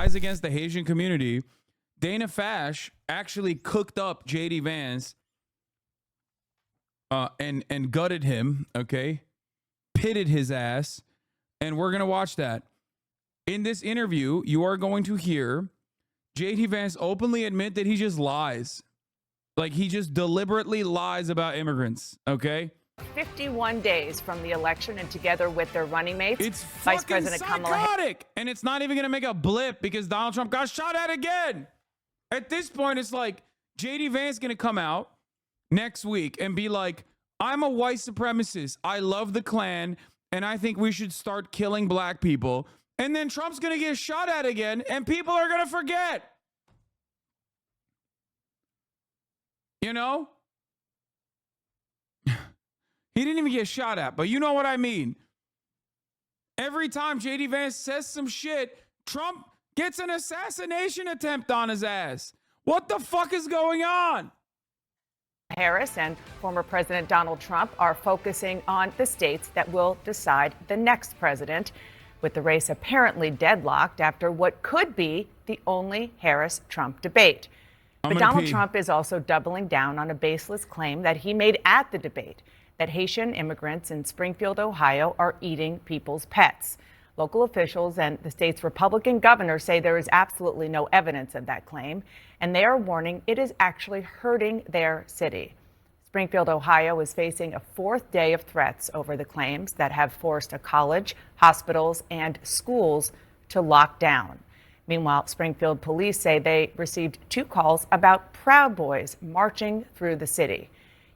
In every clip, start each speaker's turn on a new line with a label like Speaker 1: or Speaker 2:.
Speaker 1: lies against the Haitian community. Dana Fash actually cooked up JD Vance and gutted him, okay? Pitted his ass, and we're going to watch that. In this interview, you are going to hear JD Vance openly admit that he just lies. Like, he just deliberately lies about immigrants, okay?
Speaker 2: 51 days from the election, and together with their running mates,
Speaker 1: It's
Speaker 2: Vice
Speaker 1: fucking
Speaker 2: President
Speaker 1: psychotic, and it's not even going to make a blip because Donald Trump got shot at again. At this point, it's like JD Vance going to come out next week and be like, I'm a white supremacist. I love the Klan, and I think we should start killing black people. And then Trump's going to get shot at again, and people are going to forget. You know? He didn't even get shot at, but you know what I mean. Every time JD Vance says some shit, Trump gets an assassination attempt on his ass. What the fuck is going on?
Speaker 2: Harris and former President Donald Trump are focusing on the states that will decide the next president, with the race apparently deadlocked after what could be the only Harris-Trump debate. But Donald Trump is also doubling down on a baseless claim that he made at the debate, that Haitian immigrants in Springfield, Ohio, are eating people's pets. Local officials and the state's Republican governor say there is absolutely no evidence of that claim, and they are warning it is actually hurting their city. Springfield, Ohio is facing a fourth day of threats over the claims that have forced a college, hospitals, and schools to lock down. Meanwhile, Springfield police say they received 2 calls about Proud Boys marching through the city.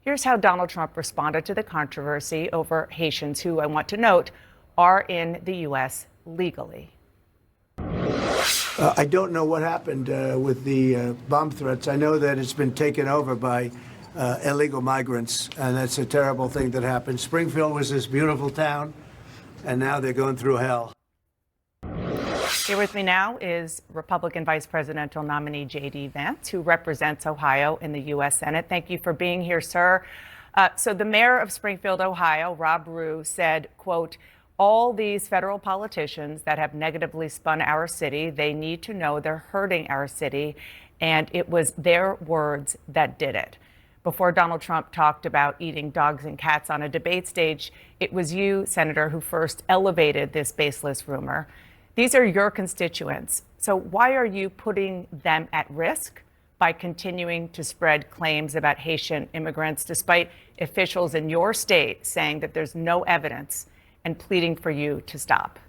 Speaker 2: Here's how Donald Trump responded to the controversy over Haitians who, I want to note, are in the U.S. legally.
Speaker 3: I don't know what happened with the bomb threats. I know that it's been taken over by illegal migrants, and that's a terrible thing that happened. Springfield was this beautiful town, and now they're going through hell.
Speaker 2: Here with me now is Republican Vice Presidential nominee J.D. Vance, who represents Ohio in the U.S. Senate. Thank you for being here, sir. So the mayor of Springfield, Ohio, Rob Rue, said, quote, all these federal politicians that have negatively spun our city, they need to know they're hurting our city, and it was their words that did it. Before Donald Trump talked about eating dogs and cats on a debate stage, it was you, Senator, who first elevated this baseless rumor. These are your constituents. So why are you putting them at risk by continuing to spread claims about Haitian immigrants, despite officials in your state saying that there's no evidence and pleading for you to stop?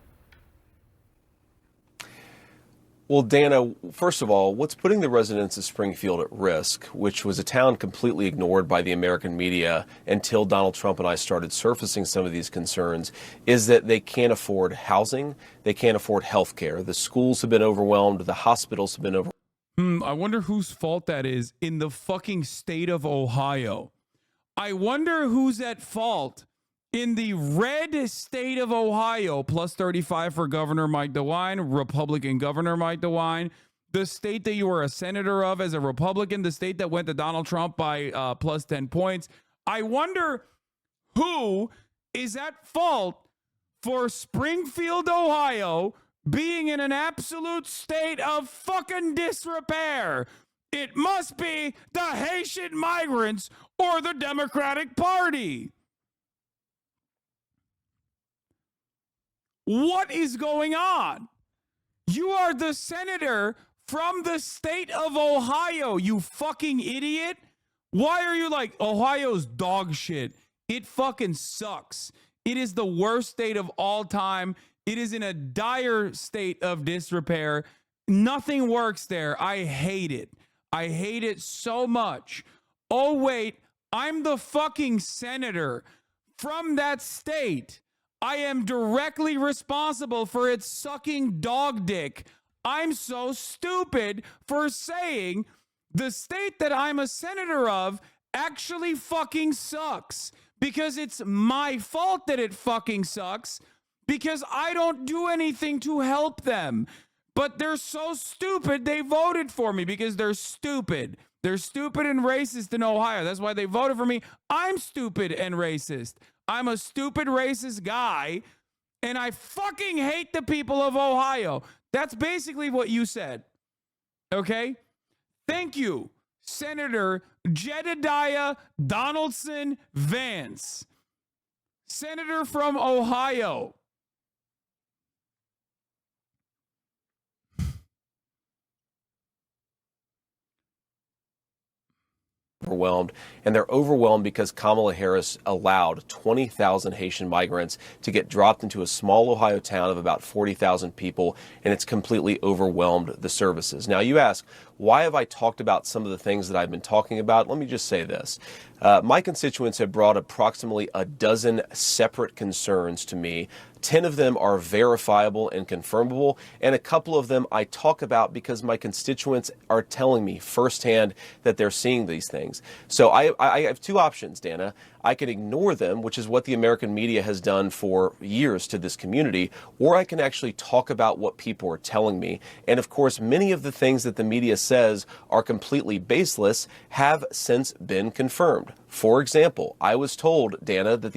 Speaker 4: Well, Dana, first of all, what's putting the residents of Springfield at risk, which was a town completely ignored by the American media until Donald Trump and I started surfacing some of these concerns, is that they can't afford housing, they can't afford health care. The schools have been overwhelmed, the hospitals have been overwhelmed.
Speaker 1: I wonder whose fault that is in the fucking state of Ohio. I wonder who's at fault in the red state of Ohio, plus 35 for Governor Mike DeWine, Republican Governor Mike DeWine, the state that you were a senator of as a Republican, the state that went to Donald Trump by plus 10 points. I wonder who is at fault for Springfield, Ohio, being in an absolute state of fucking disrepair. It must be the Haitian migrants or the Democratic Party. What is going on? You are the senator from the state of Ohio, you fucking idiot. Why are you like, Ohio's dog shit? It fucking sucks. It is the worst state of all time. It is in a dire state of disrepair. Nothing works there. I hate it. I hate it so much. Oh, wait, I'm the fucking senator from that state. I am directly responsible for its sucking dog dick. I'm so stupid for saying the state that I'm a senator of actually fucking sucks, because it's my fault that it fucking sucks, because I don't do anything to help them. But they're so stupid, they voted for me because they're stupid. They're stupid and racist in Ohio. That's why they voted for me. I'm stupid and racist. I'm a stupid racist guy, and I fucking hate the people of Ohio. That's basically what you said. Okay? Thank you, Senator Jedediah Donaldson Vance, Senator from Ohio.
Speaker 4: Overwhelmed, and they're overwhelmed because Kamala Harris allowed 20,000 Haitian migrants to get dropped into a small Ohio town of about 40,000 people, and it's completely overwhelmed the services. Now, you ask, why have I talked about some of the things that I've been talking about? Let me just say this. My constituents have brought approximately a dozen separate concerns to me. 10 of them are verifiable and confirmable, and a couple of them I talk about because my constituents are telling me firsthand that they're seeing these things. So I have two options, Dana. I can ignore them, which is what the American media has done for years to this community, or I can actually talk about what people are telling me. And of course, many of the things that the media says are completely baseless have since been confirmed. For example, I was told, Dana, that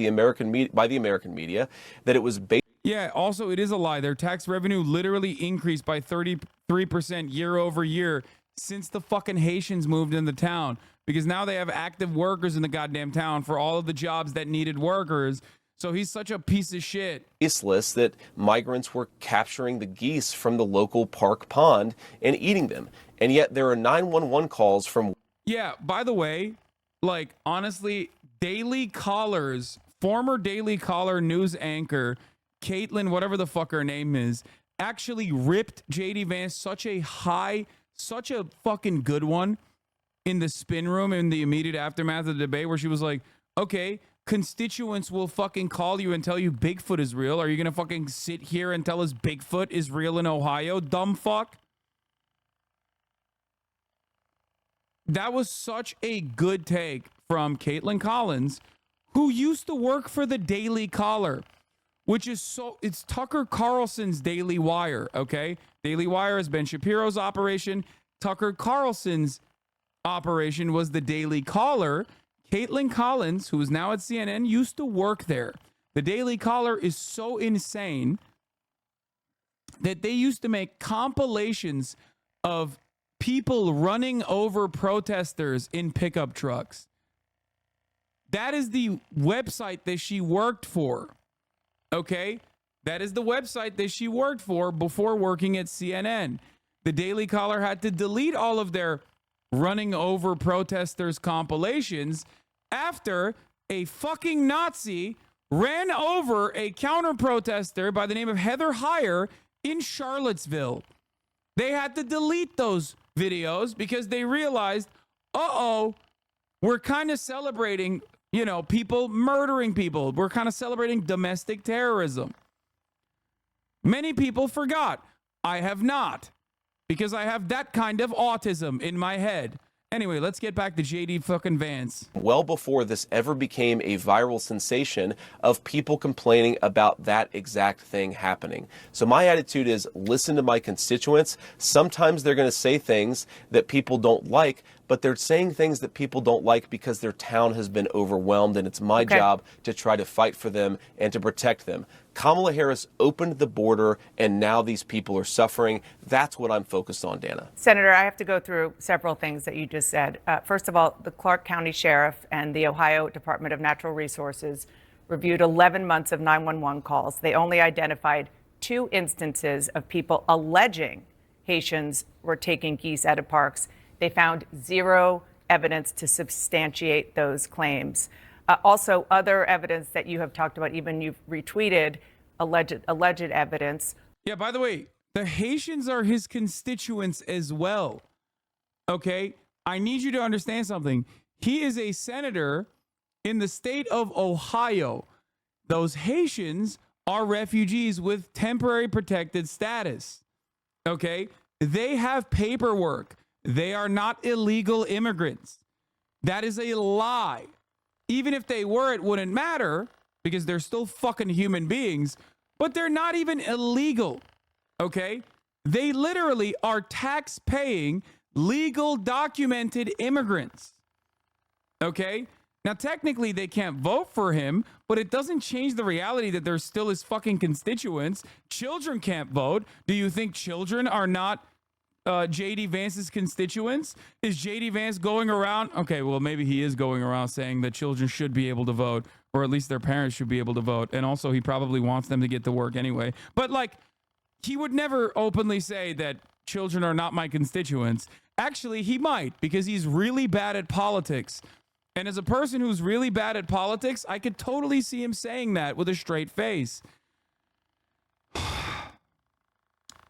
Speaker 4: by the American media that it was based.
Speaker 1: Yeah, also, it is a lie. Their tax revenue literally increased by 33% year over year since the fucking Haitians moved in the town, because now they have active workers in the goddamn town for all of the jobs that needed workers. So he's such a piece of shit.
Speaker 4: Baseless that migrants were capturing the geese from the local park pond and eating them. And yet there are 911 calls from.
Speaker 1: Yeah, by the way, like, honestly, Daily Caller's former Daily Caller news anchor, Caitlin, whatever the fuck her name is, actually ripped JD Vance such a fucking good one in the spin room in the immediate aftermath of the debate, where she was like, okay, constituents will fucking call you and tell you Bigfoot is real. Are you going to fucking sit here and tell us Bigfoot is real in Ohio, dumb fuck? That was such a good take from Caitlin Collins, who used to work for the Daily Caller, which is it's Tucker Carlson's Daily Wire, okay? Daily Wire has Ben Shapiro's operation. Tucker Carlson's operation was the Daily Caller. Caitlin Collins, who is now at CNN, used to work there. The Daily Caller is so insane that they used to make compilations of people running over protesters in pickup trucks. That is the website that she worked for. Okay? That is the website that she worked for before working at CNN. The Daily Caller had to delete all of their running over protesters compilations after a fucking Nazi ran over a counter protester by the name of Heather Heyer in Charlottesville. They had to delete those videos because they realized, we're kind of celebrating, people murdering people. We're kind of celebrating domestic terrorism. Many people forgot. I have not, because I have that kind of autism in my head. Anyway, let's get back to JD fucking Vance.
Speaker 4: Well before this ever became a viral sensation of people complaining about that exact thing happening. So my attitude is, listen to my constituents. Sometimes they're going to say things that people don't like, but they're saying things that people don't like because their town has been overwhelmed, and it's my job to try to fight for them and to protect them. Kamala Harris opened the border, and now these people are suffering. That's what I'm focused on, Dana.
Speaker 2: Senator, I have to go through several things that you just said. First of all, the Clark County Sheriff and the Ohio Department of Natural Resources reviewed 11 months of 911 calls. They only identified 2 instances of people alleging Haitians were taking geese out of parks. They found 0 evidence to substantiate those claims. Also, other evidence that you have talked about, even you've retweeted alleged evidence.
Speaker 1: Yeah, by the way, the Haitians are his constituents as well. Okay? I need you to understand something. He is a senator in the state of Ohio. Those Haitians are refugees with temporary protected status. Okay? They have paperwork. They are not illegal immigrants. That is a lie. Even if they were, it wouldn't matter because they're still fucking human beings, but they're not even illegal. Okay? They literally are tax-paying, legal, documented immigrants. Okay? Now, technically, they can't vote for him, but it doesn't change the reality that they're still his fucking constituents. Children can't vote. Do you think children are not J.D. Vance's constituents? Is J.D. Vance going around? Okay, well, maybe he is going around saying that children should be able to vote, or at least their parents should be able to vote. And also, he probably wants them to get to work anyway. But, like, he would never openly say that children are not my constituents. Actually, he might, because he's really bad at politics. And as a person who's really bad at politics, I could totally see him saying that with a straight face.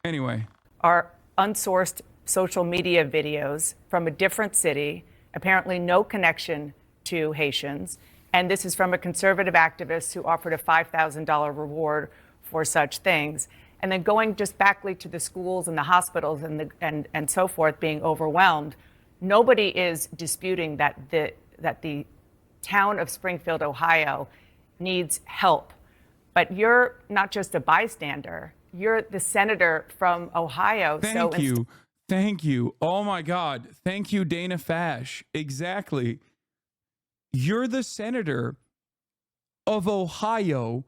Speaker 1: Anyway.
Speaker 2: Are unsourced social media videos from a different city, apparently no connection to Haitians. And this is from a conservative activist who offered a $5,000 reward for such things. And then going just backly to the schools and the hospitals and so forth being overwhelmed, nobody is disputing that the town of Springfield, Ohio, needs help. But you're not just a bystander. You're the senator from Ohio.
Speaker 1: Thank you. Thank you. Oh, my God. Thank you, Dana Fash. Exactly. You're the senator of Ohio,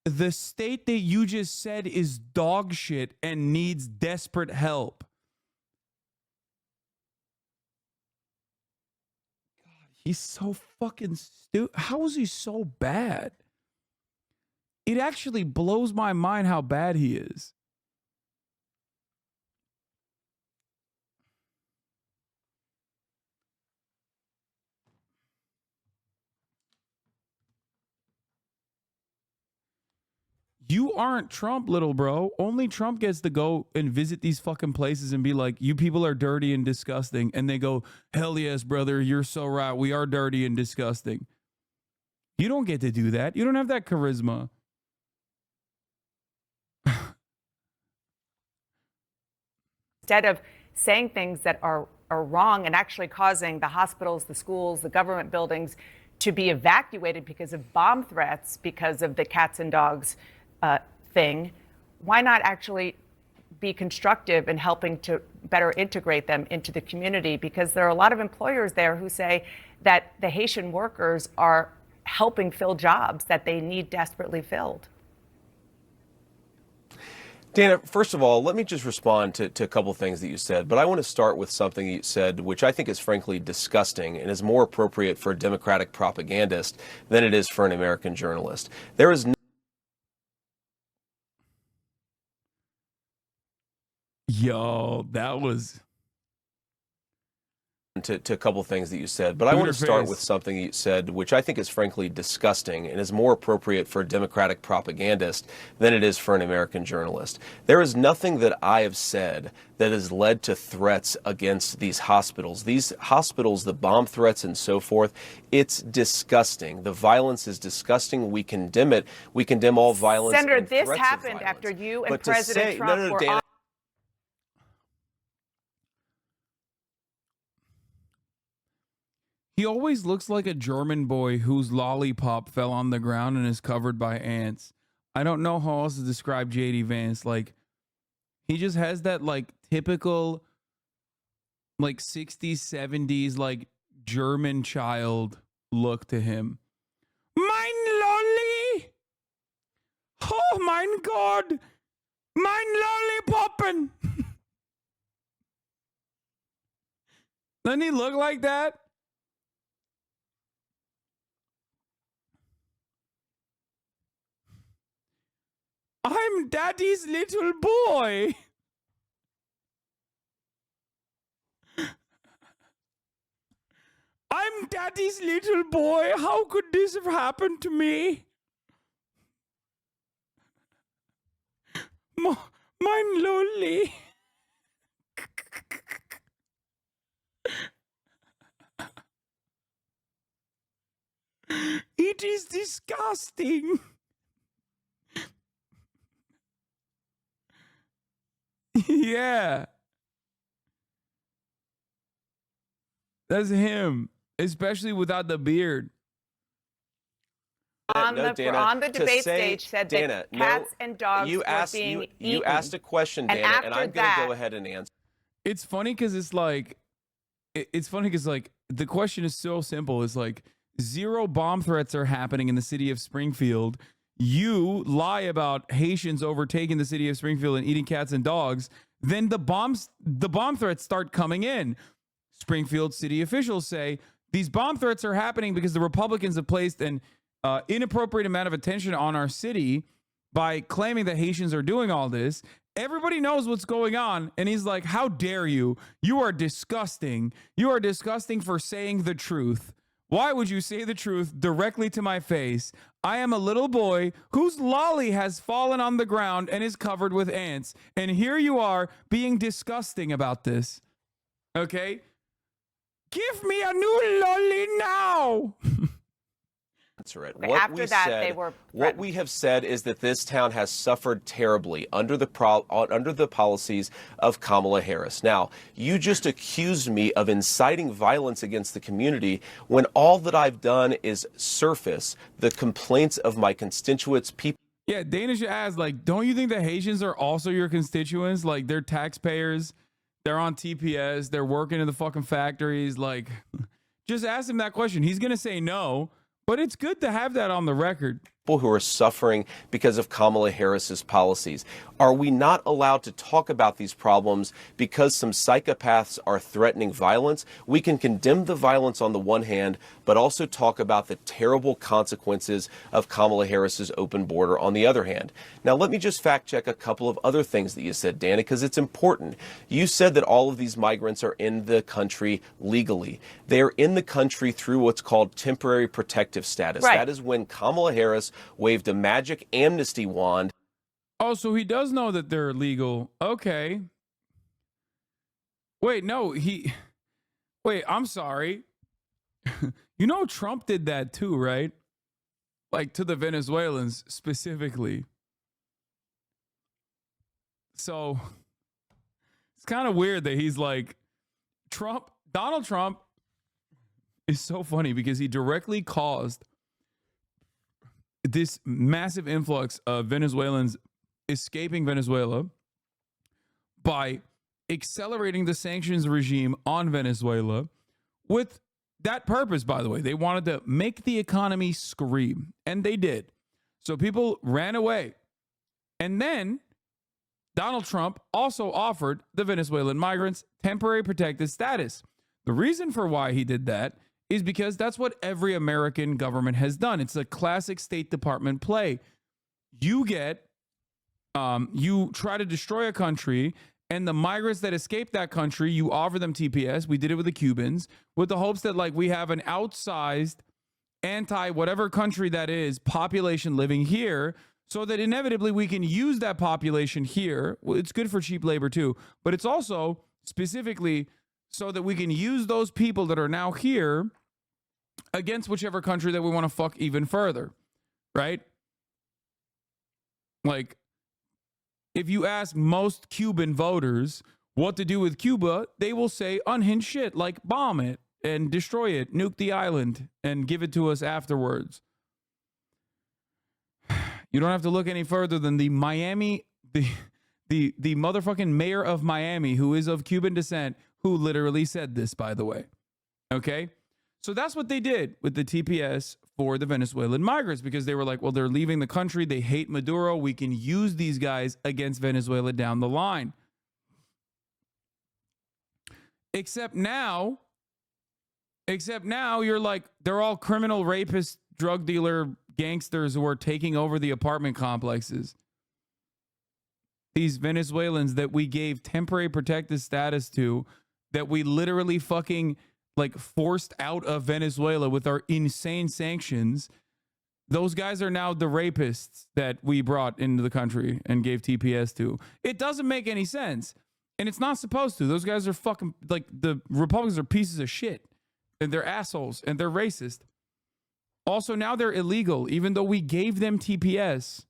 Speaker 1: the state that you just said is dog shit and needs desperate help. He's so fucking stupid. How is he so bad? It actually blows my mind how bad he is. You aren't Trump, little bro. Only Trump gets to go and visit these fucking places and be like, you people are dirty and disgusting. And they go, hell yes, brother, you're so right. We are dirty and disgusting. You don't get to do that. You don't have that charisma.
Speaker 2: Instead of saying things that are wrong and actually causing the hospitals, the schools, the government buildings to be evacuated because of bomb threats, because of the cats and dogs thing, why not actually be constructive in helping to better integrate them into the community? Because there are a lot of employers there who say that the Haitian workers are helping fill jobs that they need desperately filled.
Speaker 4: Dana, first of all, let me just respond to a couple of things that you said, but I want to start with something you said, which I think is frankly disgusting and is more appropriate for a Democratic propagandist than it is for an American journalist. There is
Speaker 1: Yo, that was...
Speaker 4: To a couple of things that you said, but I want to start with something you said, which I think is frankly disgusting and is more appropriate for a Democratic propagandist than it is for an American journalist. There is nothing that I have said that has led to threats against these hospitals. These hospitals, the bomb threats and so forth, it's disgusting. The violence is disgusting. We condemn it. We condemn all violence.
Speaker 2: Senator,
Speaker 4: and
Speaker 2: this
Speaker 4: threats
Speaker 2: happened
Speaker 4: of violence.
Speaker 2: after you and
Speaker 4: But
Speaker 2: President Trump were
Speaker 4: Dana,
Speaker 2: on.
Speaker 1: He always looks like a German boy whose lollipop fell on the ground and is covered by ants. I don't know how else to describe J.D. Vance. Like, he just has that, like, typical, like, 60s, 70s, like, German child look to him. Mein Lolli! Oh, mein God! Mein Lollipoppen! Doesn't he look like that? I'm Daddy's little boy. I'm Daddy's little boy. How could this have happened to me? Mein Lolli. It is disgusting. Yeah. That's him, especially without the beard.
Speaker 2: On the debate stage said that cats and dogs were being eaten.
Speaker 4: You asked a question, Dana, and I'm going to go ahead and answer.
Speaker 1: It's funny because it's like, the question is so simple. It's like, 0 bomb threats are happening in the city of Springfield. You lie about Haitians overtaking the city of Springfield and eating cats and dogs. Then the bomb threats start coming in. Springfield city officials say these bomb threats are happening because the Republicans have placed an inappropriate amount of attention on our city by claiming that Haitians are doing all this. Everybody knows what's going on. And he's like, how dare you? You are disgusting. You are disgusting for saying the truth. Why would you say the truth directly to my face? I am a little boy whose lolly has fallen on the ground and is covered with ants. And here you are being disgusting about this. Okay? Give me a new lolly now.
Speaker 4: That's right.
Speaker 2: After that, they were
Speaker 4: what we have said is that this town has suffered terribly under the policies of Kamala Harris. Now, you just accused me of inciting violence against the community when all that I've done is surface the complaints of my constituents, people.
Speaker 1: Yeah, Dana should ask, like, don't you think the Haitians are also your constituents? Like, they're taxpayers. They're on TPS. They're working in the fucking factories. Like, just ask him that question. He's going to say no. But it's good to have that on the record.
Speaker 4: People who are suffering because of Kamala Harris's policies. Are we not allowed to talk about these problems because some psychopaths are threatening violence? We can condemn the violence on the one hand, but also talk about the terrible consequences of Kamala Harris's open border on the other hand. Now, let me just fact check a couple of other things that you said, Dana, because it's important. You said that all of these migrants are in the country legally. They are in the country through what's called temporary protective status.
Speaker 2: Right.
Speaker 4: That is when Kamala Harris waved a magic amnesty wand.
Speaker 1: Oh, so he does know that they're illegal. Okay. Wait, no, wait, I'm sorry. You know, Trump did that too, right? Like to the Venezuelans specifically. So it's kind of weird that he's like, Donald Trump is so funny because he directly caused this massive influx of Venezuelans escaping Venezuela by accelerating the sanctions regime on Venezuela with that purpose, by the way. They wanted to make the economy scream, and they did. So people ran away. And then Donald Trump also offered the Venezuelan migrants temporary protected status. The reason for why he did that is because that's what every American government has done. It's a classic State Department play. You try to destroy a country, and the migrants that escape that country, you offer them TPS. We did it with the Cubans, with the hopes that, like, we have an outsized anti-whatever country that is population living here, so that inevitably we can use that population here. Well, it's good for cheap labor too, but it's also specifically so that we can use those people that are now here against whichever country that we want to fuck even further, right? Like, if you ask most Cuban voters what to do with Cuba, they will say unhinged shit, like bomb it and destroy it, nuke the island, and give it to us afterwards. You don't have to look any further than the motherfucking mayor of Miami, who is of Cuban descent, who literally said this, by the way. Okay? So that's what they did with the TPS for the Venezuelan migrants, because they were like, well, they're leaving the country. They hate Maduro. We can use these guys against Venezuela down the line. Except now you're like, they're all criminal, rapists, drug dealer, gangsters who are taking over the apartment complexes. These Venezuelans that we gave temporary protected status to, that we literally fucking like forced out of Venezuela with our insane sanctions. Those guys are now the rapists that we brought into the country and gave TPS to. It doesn't make any sense. And it's not supposed to. Those guys are fucking, like, the Republicans are pieces of shit. And they're assholes. And they're racist. Also, now they're illegal, even though we gave them TPS.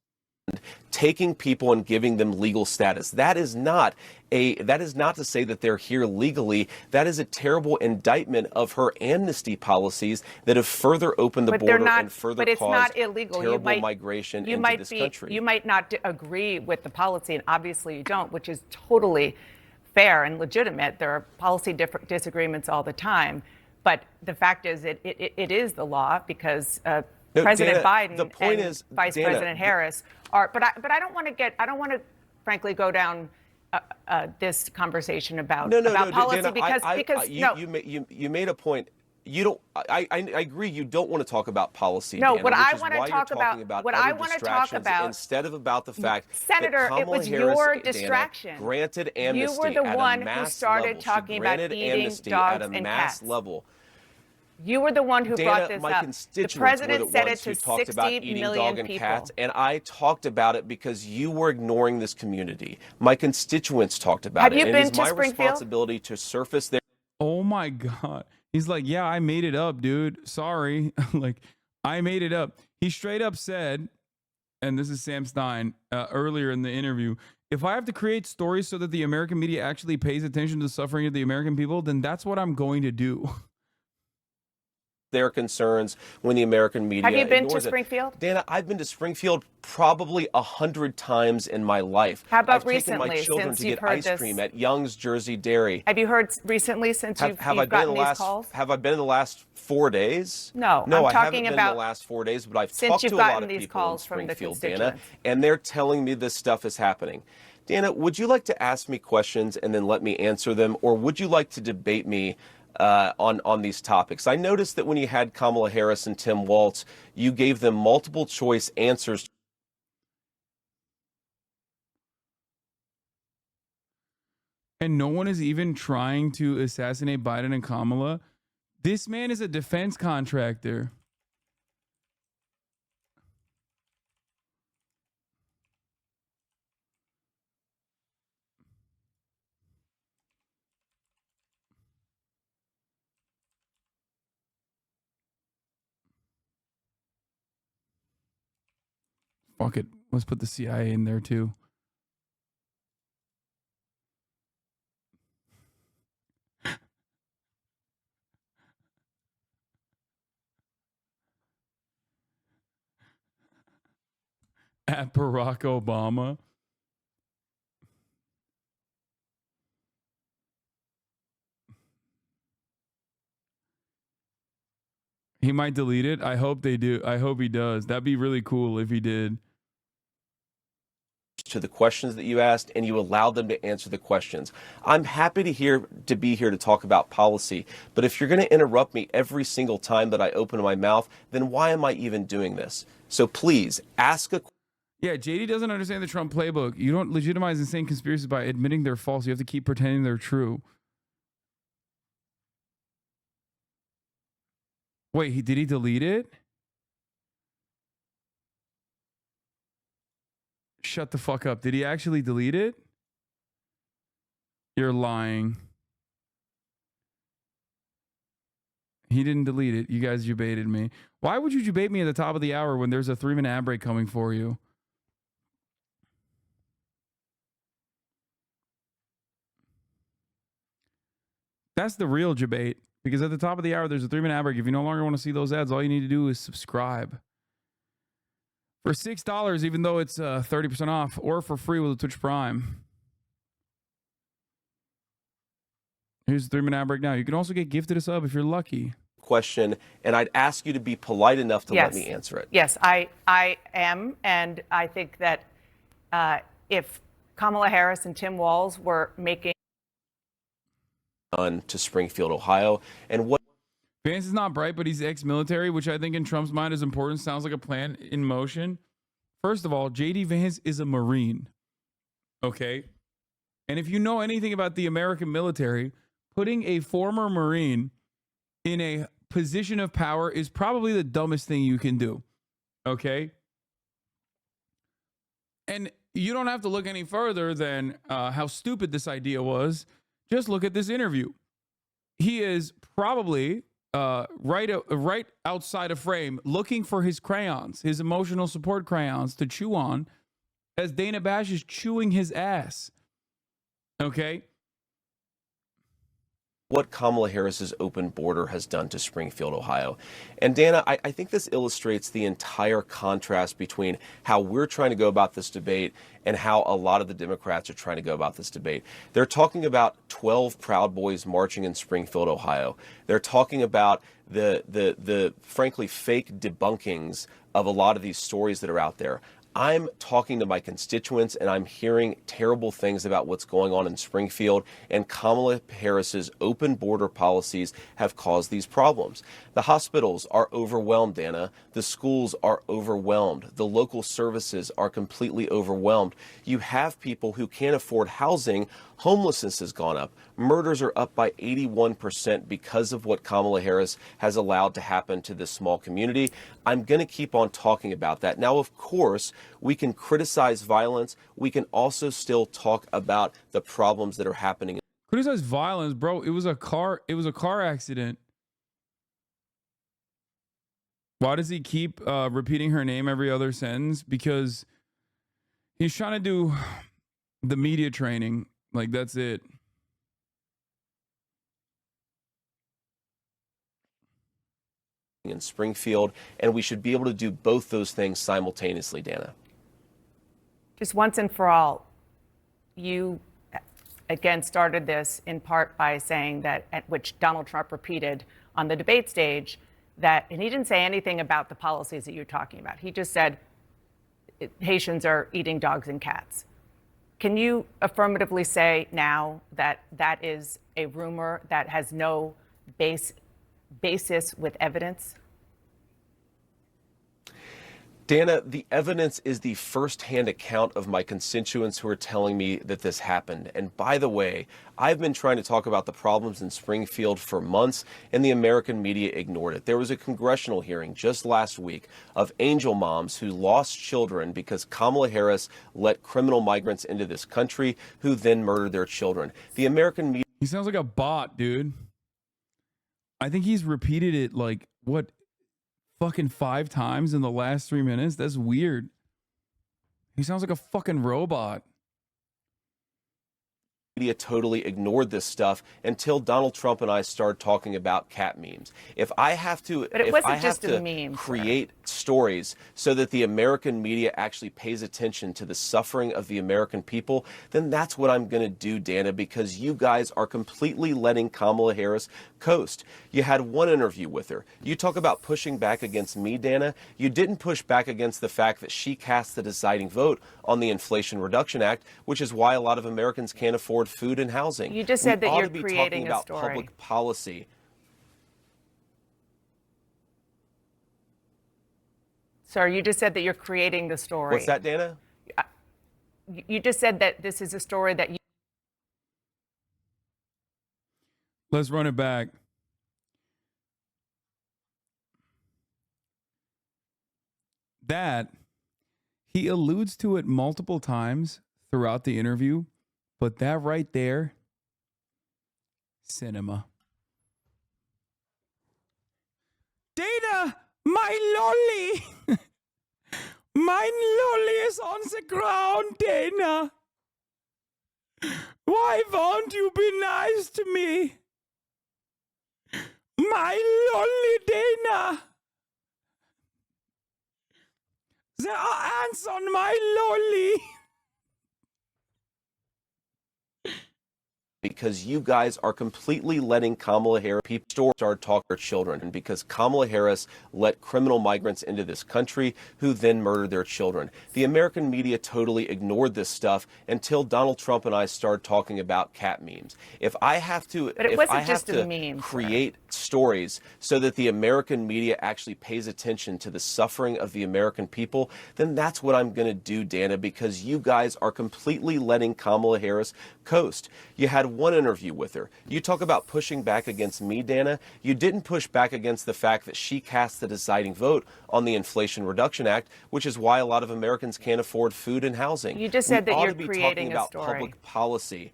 Speaker 4: Taking people and giving them legal status. That is not to say that they're here legally. That is a terrible indictment of her amnesty policies that have further opened the border and further caused terrible migration into this country.
Speaker 2: You might not agree with the policy, and obviously you don't, which is totally fair and legitimate. There are policy disagreements all the time. But the fact is, it is the law because
Speaker 4: No,
Speaker 2: President
Speaker 4: Dana,
Speaker 2: Biden
Speaker 4: the point
Speaker 2: and
Speaker 4: is,
Speaker 2: Vice
Speaker 4: Dana,
Speaker 2: President Harris are. But I don't want to frankly, go down this conversation about policy
Speaker 4: Dana,
Speaker 2: because
Speaker 4: you made a point. You don't. I agree. You don't want to talk about policy.
Speaker 2: No,
Speaker 4: Dana,
Speaker 2: what I
Speaker 4: want
Speaker 2: want
Speaker 4: to
Speaker 2: talk about, what I want to talk about,
Speaker 4: instead of the fact
Speaker 2: Senator,
Speaker 4: that Kamala
Speaker 2: it was
Speaker 4: Harris,
Speaker 2: your
Speaker 4: Dana,
Speaker 2: distraction.
Speaker 4: granted amnesty
Speaker 2: You were the
Speaker 4: at
Speaker 2: one
Speaker 4: a mass
Speaker 2: who started
Speaker 4: level.
Speaker 2: talking
Speaker 4: She
Speaker 2: about
Speaker 4: granted
Speaker 2: eating
Speaker 4: amnesty
Speaker 2: dogs
Speaker 4: at a
Speaker 2: and
Speaker 4: mass
Speaker 2: cats.
Speaker 4: level.
Speaker 2: You were the one who
Speaker 4: Dana,
Speaker 2: brought this
Speaker 4: my
Speaker 2: up. The
Speaker 4: constituents
Speaker 2: president
Speaker 4: were the
Speaker 2: said it
Speaker 4: ones
Speaker 2: to
Speaker 4: who talked about
Speaker 2: 60
Speaker 4: eating
Speaker 2: million
Speaker 4: dog and
Speaker 2: people.
Speaker 4: cats, and I talked about it because you were ignoring this community. My constituents talked about
Speaker 2: Have
Speaker 4: it.
Speaker 2: you
Speaker 4: and
Speaker 2: been
Speaker 4: it is
Speaker 2: to
Speaker 4: my
Speaker 2: Springfield?
Speaker 4: responsibility to surface their.
Speaker 1: Oh my God. He's like, yeah, I made it up, dude. Sorry. Like, I made it up. He straight up said, and this is Sam Stein earlier in the interview, if I have to create stories so that the American media actually pays attention to the suffering of the American people, then that's what I'm going to do.
Speaker 4: Their concerns when the American media.
Speaker 2: Have you been to
Speaker 4: ignores it.
Speaker 2: Springfield?
Speaker 4: Dana, I've been to Springfield probably 100 times in my life.
Speaker 2: How about
Speaker 4: I've taken my
Speaker 2: recently,
Speaker 4: children
Speaker 2: since
Speaker 4: to
Speaker 2: you've
Speaker 4: get
Speaker 2: heard
Speaker 4: ice
Speaker 2: this?
Speaker 4: cream at Young's Jersey Dairy.
Speaker 2: Have you heard recently since you've
Speaker 4: I been in
Speaker 2: gotten
Speaker 4: the
Speaker 2: these
Speaker 4: last?
Speaker 2: calls?
Speaker 4: Have I been in the last 4 days?
Speaker 2: No,
Speaker 4: no,
Speaker 2: I'm
Speaker 4: I
Speaker 2: talking
Speaker 4: haven't been in
Speaker 2: about
Speaker 4: the last 4 days. But I've
Speaker 2: since
Speaker 4: talked
Speaker 2: you've
Speaker 4: to a lot
Speaker 2: gotten
Speaker 4: of
Speaker 2: these
Speaker 4: people in
Speaker 2: calls from the
Speaker 4: Springfield, Dana,
Speaker 2: constituents.
Speaker 4: and they're telling me this stuff is happening. Dana, would you like to ask me questions and then let me answer them, or would you like to debate me on these topics? I noticed that when you had Kamala Harris and Tim Walz, you gave them multiple choice answers.
Speaker 1: And no one is even trying to assassinate Biden and Kamala. This man is a defense contractor. Fuck it. Let's put the CIA in there too. At Barack Obama. He might delete it. I hope they do. I hope he does. That'd be really cool if he did.
Speaker 4: To the questions that you asked, and you allowed them to answer the questions. I'm happy to be here to talk about policy, but if you're going to interrupt me every single time that I open my mouth, then why am I even doing this? So please ask a.
Speaker 1: Yeah, JD doesn't understand the Trump playbook. You don't legitimize insane conspiracies by admitting they're false. You have to keep pretending they're true. Wait, did he delete it? Shut the fuck up. Did he actually delete it? You're lying. He didn't delete it. You guys debated me. Why would you debate me at the top of the hour when there's a 3-minute ad break coming for you? That's the real debate. Because at the top of the hour, there's a 3-minute ad break. If you no longer want to see those ads, all you need to do is subscribe. For $6, even though it's 30% off, or for free with a Twitch Prime. Here's the 3-minute ad break now. You can also get gifted a sub if you're lucky.
Speaker 4: Question, and I'd ask you to be polite enough to let me answer it.
Speaker 2: Yes, I am, and I think that if Kamala Harris and Tim Walz were making
Speaker 4: To Springfield, Ohio, and what
Speaker 1: Vance is not bright, but he's ex-military, which I think in Trump's mind is important. Sounds like a plan in motion. First of all, JD Vance is a Marine. Okay? And if you know anything about the American military, putting a former Marine in a position of power is probably the dumbest thing you can do. Okay? And you don't have to look any further than how stupid this idea was. Just look at this interview. He is probably right outside of frame looking for his crayons, his emotional support crayons to chew on as Dana Bash is chewing his ass. Okay?
Speaker 4: what Kamala Harris's open border has done to Springfield, Ohio. And Dana, I think this illustrates the entire contrast between how we're trying to go about this debate and how a lot of the Democrats are trying to go about this debate. They're talking about 12 Proud Boys marching in Springfield, Ohio. They're talking about the frankly fake debunkings of a lot of these stories that are out there. I'm talking to my constituents and I'm hearing terrible things about what's going on in Springfield, and Kamala Harris's open border policies have caused these problems. The hospitals are overwhelmed, Dana. The schools are overwhelmed. The local services are completely overwhelmed. You have people who can't afford housing. Homelessness has gone up. Murders are up by 81% because of what Kamala Harris has allowed to happen to this small community. I'm going to keep on talking about that. Now, of course, we can criticize violence. We can also still talk about the problems that are happening.
Speaker 1: Criticize violence, bro. It was a car accident. Why does he keep repeating her name every other sentence? Because he's trying to do the media training. Like, that's it.
Speaker 4: In Springfield, and we should be able to do both those things simultaneously, Dana.
Speaker 2: Just once and for all, you again started this in part by saying that, at which Donald Trump repeated on the debate stage, that, and he didn't say anything about the policies that you're talking about. He just said Haitians are eating dogs and cats. Can you affirmatively say now that that is a rumor that has no basis with evidence?
Speaker 4: Dana, the evidence is the firsthand account of my constituents who are telling me that this happened. And by the way, I've been trying to talk about the problems in Springfield for months, and the American media ignored it. There was a congressional hearing just last week of angel moms who lost children because Kamala Harris let criminal migrants into this country who then murdered their children. The American media...
Speaker 1: He sounds like a bot, dude. I think he's repeated it like, what, fucking 5 times in the last 3 minutes? That's weird. He sounds like a fucking robot.
Speaker 4: Media totally ignored this stuff until Donald Trump and I started talking about cat memes. If I have to,
Speaker 2: but it wasn't just a meme,
Speaker 4: create stories so that the American media actually pays attention to the suffering of the American people, then that's what I'm going to do, Dana, because you guys are completely letting Kamala Harris coast. You had one interview with her. You talk about pushing back against me, Dana. You didn't push back against the fact that she cast the deciding vote on the Inflation Reduction Act, which is why a lot of Americans can't afford food and housing.
Speaker 2: You just said
Speaker 4: we
Speaker 2: that
Speaker 4: ought
Speaker 2: you're
Speaker 4: to be
Speaker 2: creating
Speaker 4: talking about
Speaker 2: a story.
Speaker 4: Public policy.
Speaker 2: Sir, you just said that you're creating the story.
Speaker 4: What's that, Dana?
Speaker 2: You just said that this is a story that you...
Speaker 1: Let's run it back. That, he alludes to it multiple times throughout the interview, but that right there, cinema. Dana, my lolly. My lolly is on the ground, Dana. Why won't you be nice to me? My lolly, Dana. There are ants on my lolly.
Speaker 4: Because you guys are completely letting Kamala Harris people start talking to their children, and because Kamala Harris let criminal migrants into this country who then murdered their children. The American media totally ignored this stuff until Donald Trump and I started talking about cat memes. If I have to,
Speaker 2: But it
Speaker 4: if
Speaker 2: wasn't
Speaker 4: I have
Speaker 2: just
Speaker 4: to
Speaker 2: a meme,
Speaker 4: create stories so that the American media actually pays attention to the suffering of the American people, then that's what I'm going to do, Dana, because you guys are completely letting Kamala Harris coast. You had one interview with her. You talk about pushing back against me, Dana. You didn't push back against the fact that she cast the deciding vote on the Inflation Reduction Act, which is why a lot of Americans can't afford food and housing.
Speaker 2: You just said that you're
Speaker 4: be
Speaker 2: creating
Speaker 4: talking
Speaker 2: a
Speaker 4: about
Speaker 2: story.
Speaker 4: Public policy.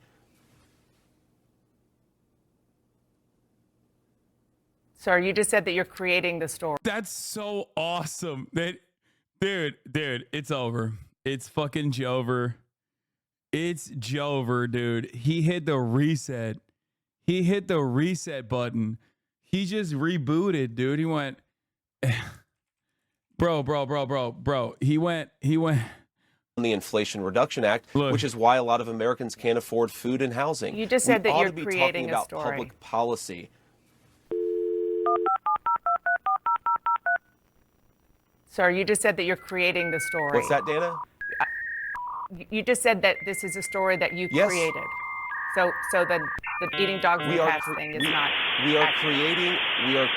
Speaker 2: Sir, you just said that you're creating the story.
Speaker 1: That's so awesome. Dude, it's over. It's fucking Jover. It's Jover, dude. He hit the reset. He hit the reset button. He just rebooted, dude. He went, bro. He went.
Speaker 4: The Inflation Reduction Act,
Speaker 1: Look.
Speaker 4: which is why a lot of Americans can't afford food and housing.
Speaker 2: You just said that
Speaker 4: ought
Speaker 2: you're
Speaker 4: to be
Speaker 2: creating
Speaker 4: talking
Speaker 2: a
Speaker 4: about
Speaker 2: story.
Speaker 4: public policy.
Speaker 2: Sir, you just said that you're creating the story.
Speaker 4: What's that, Dana?
Speaker 2: You just said that this is a story that you
Speaker 4: Yes.
Speaker 2: created. So the eating dogs and cats thing is not.
Speaker 4: We are
Speaker 2: accurate.
Speaker 4: creating. We are.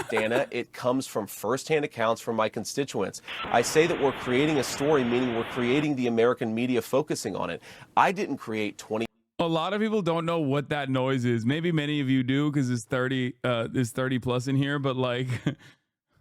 Speaker 4: Dana, it comes from firsthand accounts from my constituents. I say that we're creating a story, meaning we're creating the American media focusing on it. I didn't create 20.
Speaker 1: A lot of people don't know what that noise is. Maybe many of you do because there's 30 plus in here, but like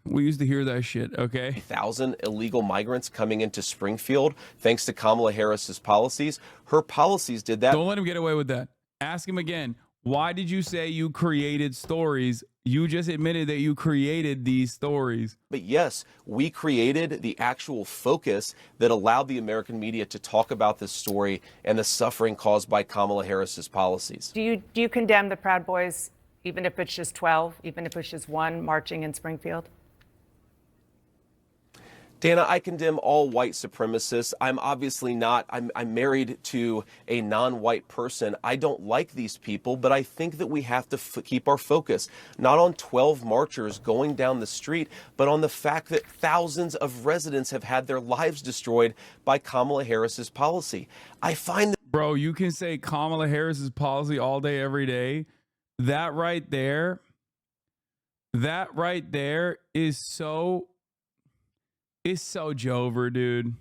Speaker 1: we used to hear that shit, okay?
Speaker 4: 1,000 illegal migrants coming into Springfield thanks to Kamala Harris's policies. Her policies did that.
Speaker 1: Don't let him get away with that. Ask him again. Why did you say you created stories? You just admitted that you created these stories.
Speaker 4: But yes, we created the actual focus that allowed the American media to talk about this story and the suffering caused by Kamala Harris's policies.
Speaker 2: Do you condemn the Proud Boys, even if it's just 12, even if it's just one marching in Springfield?
Speaker 4: Dana, I condemn all white supremacists. I'm obviously not. I'm married to a non-white person. I don't like these people, but I think that we have to keep our focus not on 12 marchers going down the street, but on the fact that thousands of residents have had their lives destroyed by Kamala Harris's policy. I find that.
Speaker 1: Bro, you can say Kamala Harris's policy all day, every day. That right there is so Jover, dude.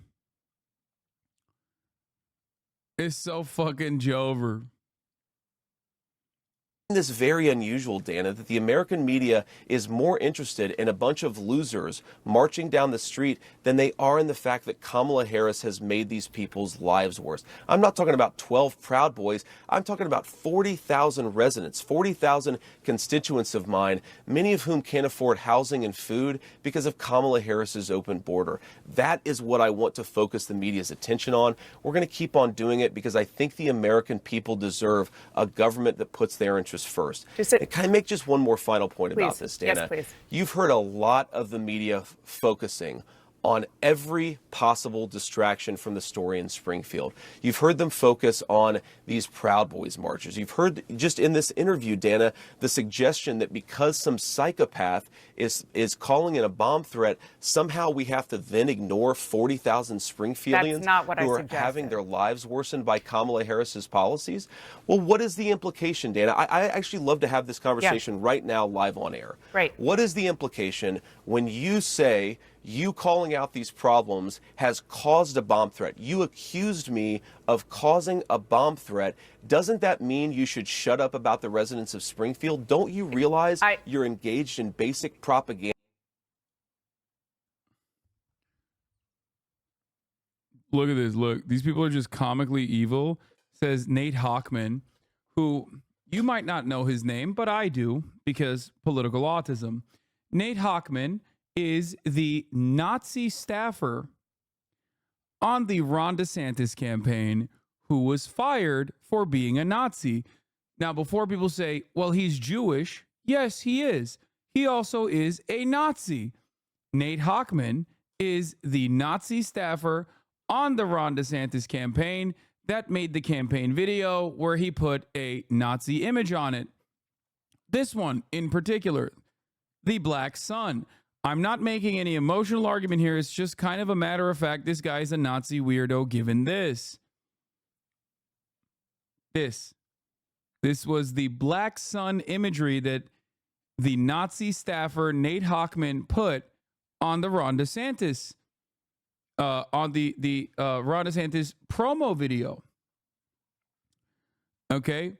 Speaker 1: It's so fucking Jover.
Speaker 4: This very unusual, Dana, that the American media is more interested in a bunch of losers marching down the street than they are in the fact that Kamala Harris has made these people's lives worse. I'm not talking about 12 Proud Boys. I'm talking about 40,000 residents, 40,000 constituents of mine, many of whom can't afford housing and food because of Kamala Harris's open border. That is what I want to focus the media's attention on. We're going to keep on doing it because I think the American people deserve a government that puts their interests first. Can I make just one more final point about this, Dana?
Speaker 2: Yes, please.
Speaker 4: You've heard a lot of the media focusing on every possible distraction from the story in Springfield. You've heard them focus on these Proud Boys marches. You've heard just in this interview, Dana, the suggestion that because some psychopath is calling in a bomb threat, somehow we have to then ignore 40,000 Springfieldians
Speaker 2: That's not what
Speaker 4: who
Speaker 2: I
Speaker 4: are
Speaker 2: suggested.
Speaker 4: having their lives worsened by Kamala Harris's policies. Well, what is the implication, Dana? I actually love to have this conversation right now live on air.
Speaker 2: Right.
Speaker 4: What is the implication when you say you calling out these problems has caused a bomb threat? You accused me of causing a bomb threat. Doesn't that mean you should shut up about the residents of Springfield? Don't you realize you're engaged in basic propaganda?
Speaker 1: Look at this. Look, these people are just comically evil, says Nate Hochman, who you might not know his name, but I do because political autism. Nate Hochman is the Nazi staffer on the Ron DeSantis campaign who was fired for being a Nazi. Now, before people say, well, he's Jewish, yes, he is. He also is a Nazi. Nate Hochman is the Nazi staffer on the Ron DeSantis campaign that made the campaign video where he put a Nazi image on it. This one in particular, the Black Sun. I'm not making any emotional argument here. It's just kind of a matter of fact. This guy's a Nazi weirdo given this. This was the Black Sun imagery that the Nazi staffer Nate Hochman put on the Ron DeSantis, on the Ron DeSantis promo video. Okay.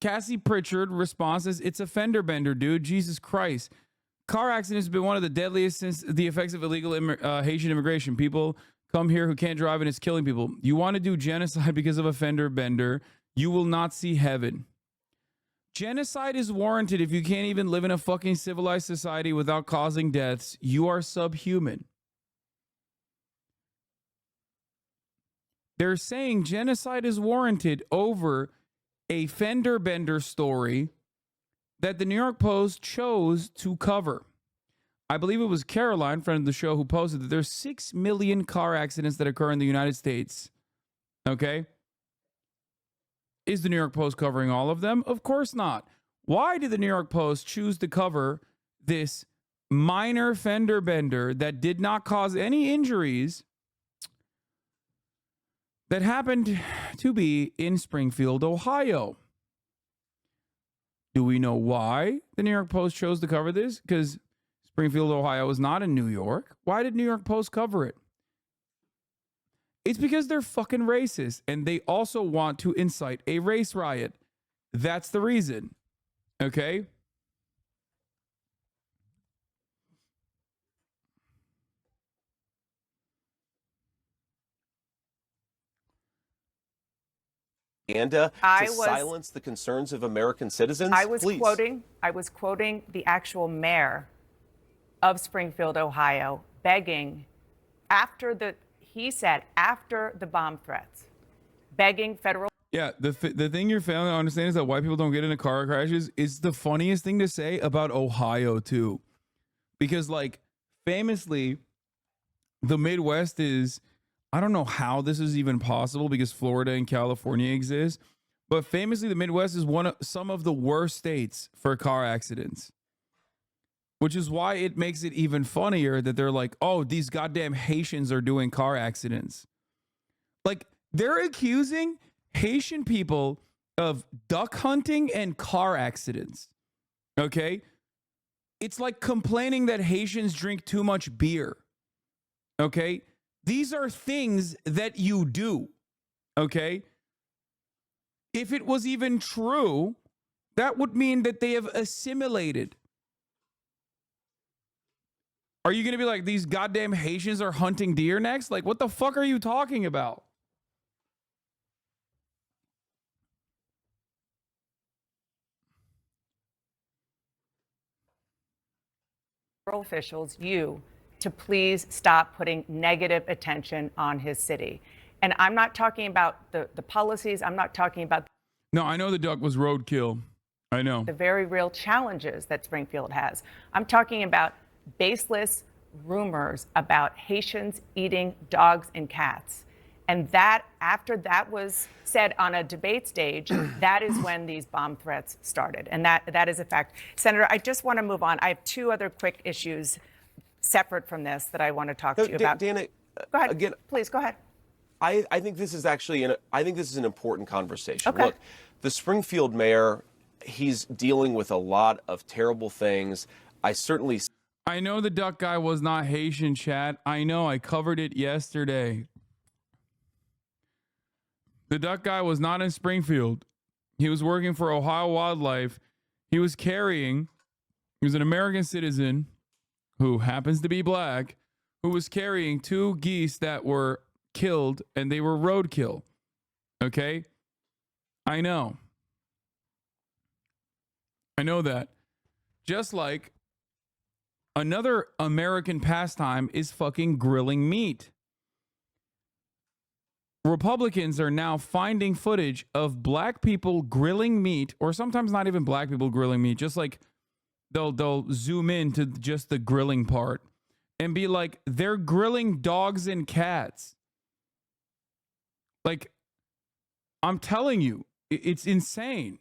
Speaker 1: Cassie Pritchard responds as, it's a fender bender, dude. Jesus Christ. Car accident has been one of the deadliest since the effects of illegal Haitian immigration. People come here who can't drive and it's killing people. You want to do genocide because of a fender bender, you will not see heaven. Genocide is warranted if you can't even live in a fucking civilized society without causing deaths. You are subhuman. They're saying genocide is warranted over a fender bender story that the New York Post chose to cover. I believe it was Caroline, friend of the show, who posted that there's 6 million car accidents that occur in the United States. Okay? Is the New York Post covering all of them? Of course not. Why did the New York Post choose to cover this minor fender bender that did not cause any injuries that happened to be in Springfield, Ohio? Do we know why the New York Post chose to cover this? Because Springfield, Ohio is not in New York. Why did New York Post cover it? It's because they're fucking racist and they also want to incite a race riot. That's the reason. Okay?
Speaker 4: To silence the concerns of American citizens?
Speaker 2: I was quoting the actual mayor of Springfield, Ohio, begging after the bomb threats, begging federal.
Speaker 1: Yeah, the thing you're failing to understand is that white people don't get into car crashes is the funniest thing to say about Ohio too. Because like famously, the Midwest is, I don't know how this is even possible because Florida and California exist, but famously the Midwest is some of the worst states for car accidents. Which is why it makes it even funnier that they're like, oh, these goddamn Haitians are doing car accidents. Like, they're accusing Haitian people of duck hunting and car accidents. Okay? It's like complaining that Haitians drink too much beer. Okay? These are things that you do. Okay? If it was even true, that would mean that they have assimilated. Are you going to be like, these goddamn Haitians are hunting deer next? Like, what the fuck are you talking about?
Speaker 2: Officials, you, to please stop putting negative attention on his city. And I'm not talking about the policies. I'm not talking about.
Speaker 1: No, I know the duck was roadkill. I know.
Speaker 2: The very real challenges that Springfield has. I'm talking about baseless rumors about Haitians eating dogs and cats. And that, after that was said on a debate stage, that is when these bomb threats started. And that is a fact. Senator, I just want to move on. I have two other quick issues separate from this that I want to talk to you about.
Speaker 4: Dana,
Speaker 2: go ahead.
Speaker 4: Again,
Speaker 2: please, go ahead.
Speaker 4: I think this is actually, I think this is an important conversation.
Speaker 2: Okay.
Speaker 4: Look, the Springfield mayor, he's dealing with a lot of terrible things. I
Speaker 1: know the duck guy was not Haitian, chat. I know. I covered it yesterday. The duck guy was not in Springfield. He was working for Ohio Wildlife. He was an American citizen who happens to be black, who was carrying 2 geese that were killed, and they were roadkill. Okay? I know. I know that. Just like another American pastime is fucking grilling meat. Republicans are now finding footage of black people grilling meat, or sometimes not even black people grilling meat, just like they'll zoom in to just the grilling part and be like, they're grilling dogs and cats. Like, I'm telling you, it's insane.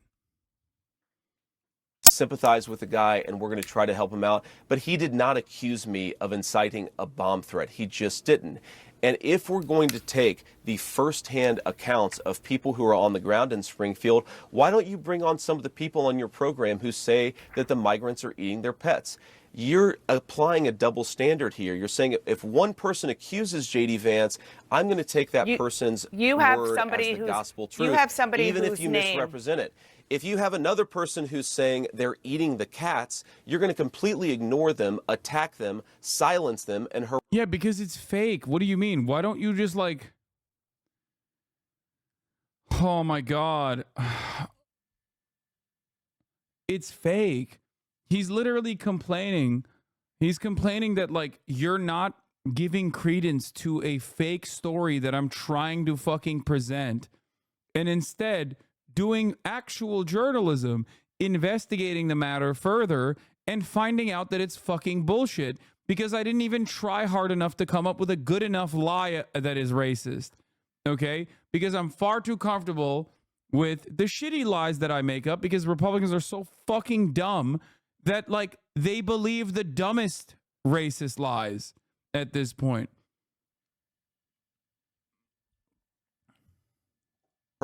Speaker 4: Sympathize with the guy and we're going to try to help him out. But he did not accuse me of inciting a bomb threat. He just didn't. And if we're going to take the firsthand accounts of people who are on the ground in Springfield, why don't you bring on some of the people on your program who say that the migrants are eating their pets? You're applying a double standard here. You're saying if one person accuses J.D. Vance, I'm going to take that person's word as the gospel truth,
Speaker 2: you have somebody
Speaker 4: even
Speaker 2: whose
Speaker 4: if you
Speaker 2: name
Speaker 4: misrepresent it. If you have another person who's saying they're eating the cats, you're going to completely ignore them, attack them, silence them, and harass.
Speaker 1: Yeah, because it's fake. What do you mean? Why don't you just like... Oh my God. It's fake. He's literally complaining. He's complaining that like you're not giving credence to a fake story that I'm trying to fucking present. And instead doing actual journalism, investigating the matter further, and finding out that it's fucking bullshit because I didn't even try hard enough to come up with a good enough lie that is racist. Okay? Because I'm far too comfortable with the shitty lies that I make up because Republicans are so fucking dumb that, like, they believe the dumbest racist lies at this point.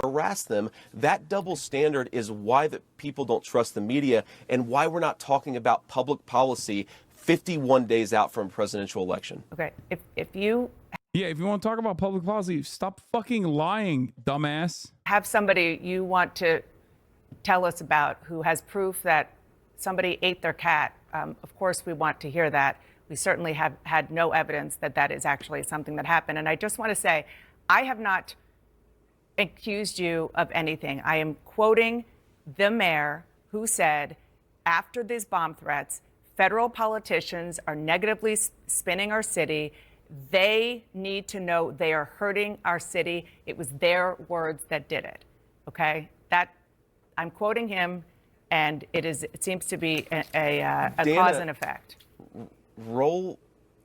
Speaker 4: Harass them. That double standard is why that people don't trust the media and why we're not talking about public policy 51 days out from a presidential election.
Speaker 2: Okay, if you
Speaker 1: want to talk about public policy, stop fucking lying, dumbass.
Speaker 2: have somebody you want to tell us about who has proof that somebody ate their cat, of course we want to hear that. We certainly have had no evidence that that is actually something that happened. And I just want to say, I have not accused you of anything. I am quoting the mayor who said, after these bomb threats, federal politicians are negatively spinning our city. They need to know they are hurting our city. It was their words that did it. Okay? That I'm quoting him, and it seems to be a
Speaker 4: Dana,
Speaker 2: cause and effect.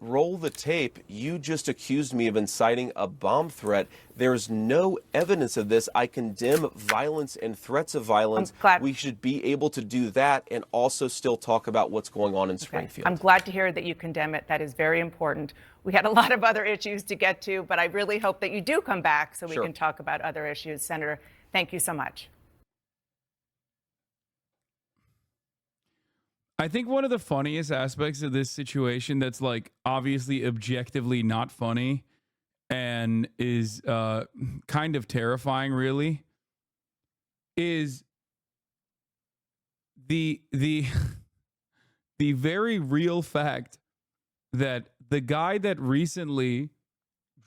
Speaker 4: Roll the tape. You just accused me of inciting a bomb threat. There's no evidence of this. I condemn violence and threats of violence. We should be able to do that and also still talk about what's going on in Springfield.
Speaker 2: I'm glad to hear that you condemn it. That is very important. We had a lot of other issues to get to, but I really hope that you do come back so we can talk about other issues. Senator, thank you so much.
Speaker 1: I think one of the funniest aspects of this situation that's, like, obviously objectively not funny and is kind of terrifying, really, is the very real fact that the guy that recently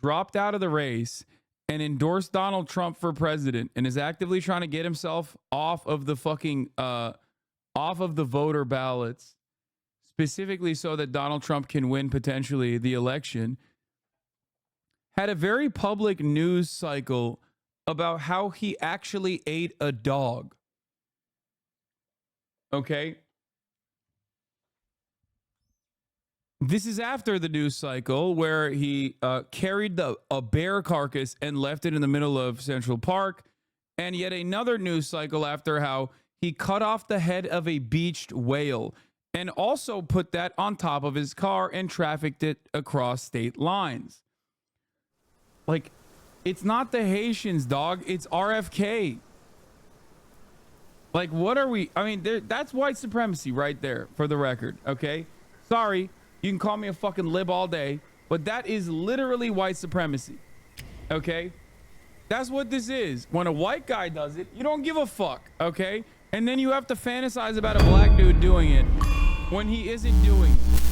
Speaker 1: dropped out of the race and endorsed Donald Trump for president and is actively trying to get himself off of the fucking off of the voter ballots, specifically so that Donald Trump can win potentially the election, had a very public news cycle about how he actually ate a dog. Okay? This is after the news cycle where he carried a bear carcass and left it in the middle of Central Park, and yet another news cycle after how he cut off the head of a beached whale and also put that on top of his car and trafficked it across state lines. Like, it's not the Haitians, dog. It's RFK. Like, what are we? I mean, that's white supremacy right there, for the record, okay? Sorry, you can call me a fucking lib all day, but that is literally white supremacy, okay? That's what this is. When a white guy does it, you don't give a fuck, okay? And then you have to fantasize about a black dude doing it when he isn't doing it.